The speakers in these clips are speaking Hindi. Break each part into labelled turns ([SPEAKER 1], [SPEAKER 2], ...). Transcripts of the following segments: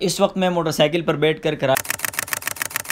[SPEAKER 1] इस वक्त मैं मोटरसाइकिल पर बैठकर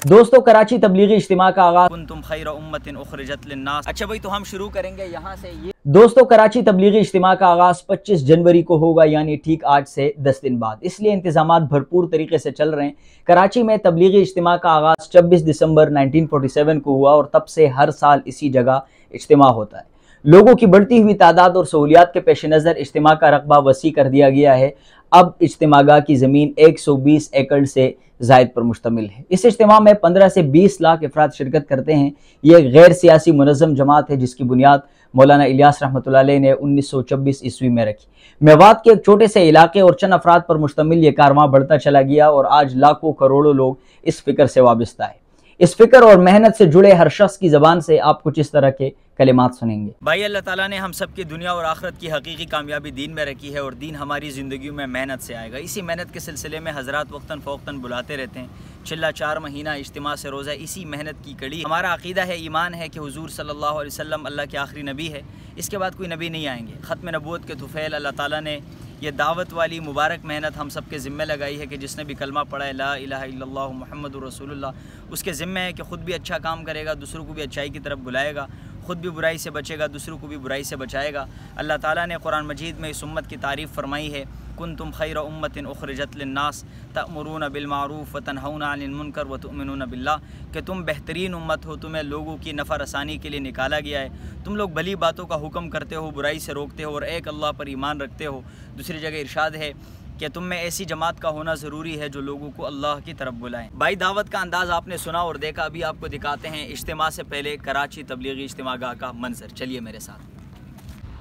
[SPEAKER 1] दोस्तों कराची तबलीगी इज्तिमा का आगाज़ कुंतुम खैर उम्मतिन उखरिजत लिन्नास। अच्छा भाई, तो हम शुरू करेंगे यहाँ से। ये दोस्तों कराची तबलीगी इज्तिमा का आगाज़ 25 जनवरी को होगा, यानी ठीक आज से 10 दिन बाद। इसलिए इंतजामात भरपूर तरीके से चल रहे हैं। कराची में तबलीगी इज्तिमा का आगाज़ 26 दिसंबर 1947 को हुआ और तब से हर साल इसी जगह इज्तिमा होता है। लोगों की बढ़ती हुई तादाद और सहूलियात के पेश नज़र इज्तिमा का रकबा वसी कर दिया गया है। अब इज्तिमागाह की ज़मीन 120 एकड़ से जायद पर मुश्तमिल है। इस इज्तिमा में 15 से 20 लाख अफराद शिरकत करते हैं। ये एक गैर सियासी मुनज़्ज़म जमात है जिसकी बुनियाद मौलाना इलियास रहमतुल्लाह अलैह ने 1926 ईस्वी में रखी। मेवात के एक छोटे से इलाके और चंद अफराद पर मुश्तमिल ये कारवां बढ़ता चला गया और आज लाखों करोड़ों लोग इस फिक्र से वाबस्ता है। इस फिक्र और मेहनत से जुड़े हर शख्स की ज़बान से आप कुछ इस तरह के कलिमात सुनेंगे। भाई, अल्लाह ताला ने हम सब की दुनिया और आखिरत की हकीकी कामयाबी दीन में रखी है और दीन हमारी ज़िंदगी में मेहनत से आएगा। इसी मेहनत के सिलसिले में हज़रात वक्तन फ़ौक्तन बुलाते रहते हैं। चिल्ला 4 महीना इज्तिमा से रोज़ा इसी मेहनत की कड़ी। हमारा अक़ीदा है, ईमान है कि हुज़ूर सल्लल्लाहु अलैहि वसल्लम अल्लाह के आखिरी नबी है। इसके बाद कोई नबी नहीं आएंगे। ख़त्म नबूवत के तुफ़ैल अल्लाह ताला ने ये दावत वाली मुबारक मेहनत हम सब के ज़िम्मे लगाई है कि जिसने भी कलमा पढ़ा है ला इलाहा इल्लल्लाहु मुहम्मदुर रसूलुल्लाह, उसके ज़िम्मे है कि ख़ुद भी अच्छा काम करेगा, दूसरों को भी अच्छाई की तरफ बुलाएगा, ख़ुद भी बुराई से बचेगा, दूसरों को भी बुराई से बचाएगा। अल्लाह ताला ने कुरान मजीद में इस उम्मत की तारीफ़ फरमाई है, कुंतुम खैर उम्मतिन उखरिजत लिन्नास तअमुरून बिल मारूफ व तनहौना अनिल मुनकर व तुमिनून बिल्लाह, कि तुम बेहतरीन उम्मत हो, तुम्हें लोगों की नफ़ा रसानी के लिए निकाला गया है। तुम लोग भली बातों का हुक्म करते हो, बुराई से रोकते हो और एक अल्लाह पर ईमान रखते हो। दूसरी जगह इरशाद है कि तुम में ऐसी जमात का होना ज़रूरी है जो लोगों को अल्लाह की तरफ बुलाएं। भाई, दावत का अंदाज़ आपने सुना और देखा। अभी आपको दिखाते हैं इज्तिमा से पहले कराची तबलीगी इज्तिमागाह का मंजर। चलिए मेरे साथ।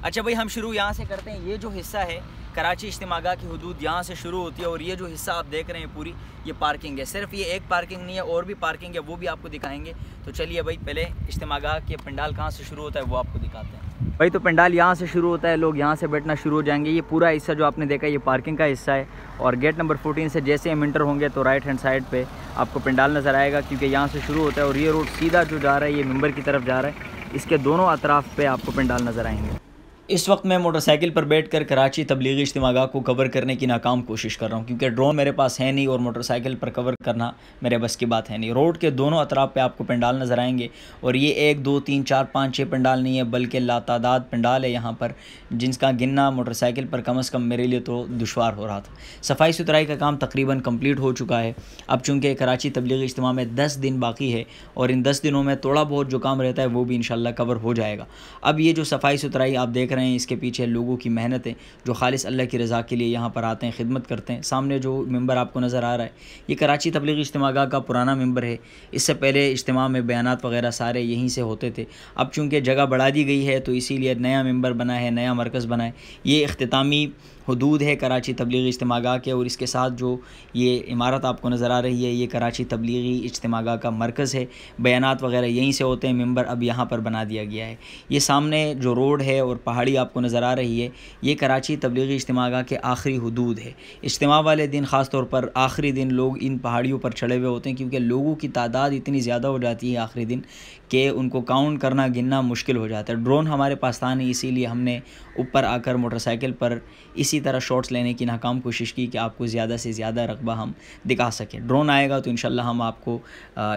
[SPEAKER 1] अच्छा भाई, हम शुरू यहाँ से करते हैं। ये जो हिस्सा है कराची इज्तिमागाह की हुदूद यहाँ से शुरू होती है और ये जो हिस्सा आप देख रहे हैं पूरी, ये पार्किंग है। सिर्फ ये एक पार्किंग नहीं है, और भी पार्किंग है, वो भी आपको दिखाएंगे। तो चलिए भाई, पहले इज्तिमागाह के पंडाल कहाँ से शुरू होता है वो आपको दिखाते हैं। भाई, तो पंडाल यहाँ से शुरू होता है, लोग यहाँ से बैठना शुरू हो जाएंगे। ये पूरा हिस्सा जो आपने देखा ये पार्किंग का हिस्सा है और गेट नंबर 14 से जैसे हम इंटर होंगे तो राइट हैंड साइड पे आपको पंडाल नज़र आएगा, क्योंकि यहाँ से शुरू होता है और ये रोड सीधा जो जा रहा है ये मिंबर की तरफ जा रहा है। इसके दोनों अतराफ़ पे आपको पंडाल नज़र आएंगे। इस वक्त मैं मोटरसाइकिल पर बैठकर कराची तबलीगी इज्तिमागाह को कवर करने की नाकाम कोशिश कर रहा हूँ, क्योंकि ड्रोन मेरे पास है नहीं और मोटरसाइकिल पर कवर करना मेरे बस की बात है नहीं। रोड के दोनों अतराफ़ पे आपको पंडाल नज़र आएंगे और ये 1 2 3 4 5 6 पंडाल नहीं है, बल्कि लातादाद पंडाल है यहाँ पर, जिनका गिनना मोटरसाइकिल पर कम अज़ कम मेरे लिए तो दुशवार हो रहा था। सफाई सुथराई का काम तकरीबन कम्प्लीट हो चुका है। अब चूँकि कराची तबलीगी इज्तिमा में 10 दिन बाकी है और इन 10 दिनों में थोड़ा बहुत जो काम रहता है वो भी इंशाल्लाह कवर हो जाएगा। अब ये जो सफाई सुथराई आप देख रहे हैं, इसके पीछे लोगों की मेहनत है जो खालिस अल्लाह की रज़ा के लिए यहाँ पर आते हैं, खिदमत करते हैं। सामने जो मिंबर आपको नज़र आ रहा है ये कराची तबलीगी इज्तिमागाह का पुराना मिंबर है। इससे पहले इज्तिमा में बयानात वगैरह सारे यहीं से होते थे। अब चूँकि जगह बढ़ा दी गई है तो इसीलिए नया मिंबर बना है, नया मरकज़ बना है। ये इख्तितामी हुदूद है कराची तबलीगी इज्तिमागाह के और इसके साथ जो ये इमारत आपको नज़र आ रही है ये कराची तबलीगी इज्तिमागाह का मरकज़ है। बयानात वगैरह यहीं से होते हैं, मिंबर अब यहाँ पर बना दिया गया है। ये सामने जो रोड है और पहाड़ी आपको नज़र आ रही है ये कराची तबलीगी इज्तिमागाह के आखिरी हुदूद है। इज्तिमा वाले दिन ख़ास तौर पर आखिरी दिन लोग इन पहाड़ियों पर चढ़े हुए होते हैं, क्योंकि लोगों की तादाद इतनी ज़्यादा हो जाती है आखिरी दिन कि उनको काउंट करना गिनना मुश्किल हो जाता है। ड्रोन हमारे पास था नहीं, इसीलिए हमने ऊपर आकर मोटरसाइकिल पर इसी तरह शॉट्स लेने की नाकाम कोशिश की कि आपको ज़्यादा से ज़्यादा रकबा हम दिखा सकें। ड्रोन आएगा तो इंशाल्लाह हम आपको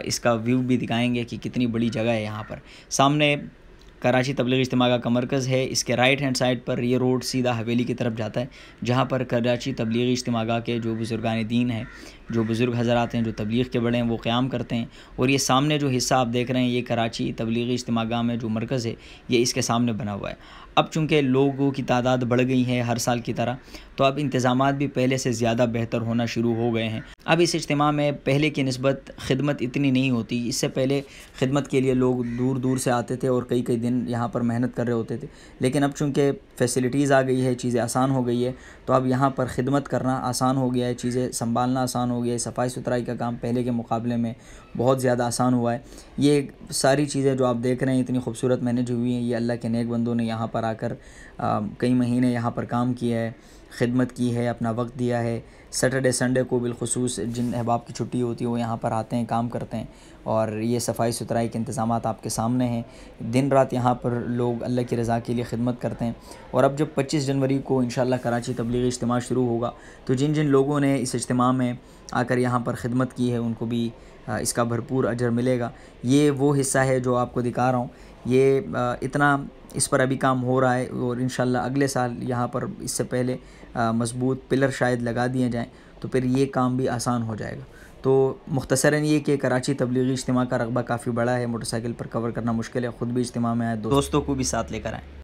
[SPEAKER 1] इसका व्यू भी दिखाएंगे कि कितनी बड़ी जगह है। यहाँ पर सामने कराची तबलीगी इज्तिमागाह का मरकज़ है। इसके राइट हैंड साइड पर ये रोड सीधा हवेली की तरफ जाता है, जहाँ पर कराची तबलीगी इज्तिमागाह के जो बुज़ुर्गान दीन हैं, जो बुज़ुर्ग हज़रात हैं, जो तबलीग के बड़े हैं, वो क़याम करते हैं। और ये सामने जो हिस्सा आप देख रहे हैं ये कराची तबलीगी इज्तिमागाह में जो मरकज़ है ये इसके सामने बना हुआ है। अब चूँकि लोगों की तादाद बढ़ गई है हर साल की तरह, तो अब इंतज़ामात भी पहले से ज़्यादा बेहतर होना शुरू हो गए हैं। अब इस इज्तिमा में पहले की निस्बत खिदमत इतनी नहीं होती। इससे पहले खिदमत के लिए लोग दूर दूर से आते थे और कई कई दिन यहाँ पर मेहनत कर रहे होते थे, लेकिन अब चूँकि फ़ैसिलिटीज़ आ गई है, चीज़ें आसान हो गई है, तो अब यहाँ पर खिदमत करना आसान हो गया है, चीज़ें संभालना आसान हो गया है। सफाई सुथराई का काम पहले के मुकाबले में बहुत ज़्यादा आसान हुआ है। ये सारी चीज़ें जो आप देख रहे हैं इतनी खूबसूरत मैनेज हुई हैं, ये अल्लाह के नेक बंदों ने यहाँ पर आकर कई महीने यहाँ पर काम किया है, खिदमत की है, अपना वक्त दिया है, सैटरडे संडे को बिलखुसूस जिन अहबाब की छुट्टी होती है वो यहाँ पर आते हैं, काम करते हैं। और ये सफाई सुथराई के इंतज़ाम आपके सामने हैं। दिन रात यहाँ पर लोग अल्लाह की रज़ा के लिए खिदमत करते हैं। और अब जब 25 जनवरी को इंशाअल्लाह कराची तबलीगी इज्तिमा शुरू होगा, तो जिन जिन लोगों ने इस इज्तिमा में आकर यहाँ पर खिदमत की है उनको भी इसका भरपूर अजर मिलेगा। ये वो हिस्सा है जो आपको दिखा रहा हूँ। ये इतना इस पर अभी काम हो रहा है और इंशाअल्लाह अगले साल यहाँ पर इससे पहले मज़बूत पिलर शायद लगा दिए जाएँ तो फिर ये काम भी आसान हो जाएगा। तो मुख्तसरन ये कि कराची तबलीगी इज्तिमा का रकबा काफ़ी बड़ा है, मोटरसाइकिल पर कवर करना मुश्किल है। ख़ुद भी इज्तिमा में आए, दोस्तों को भी साथ लेकर आएँ।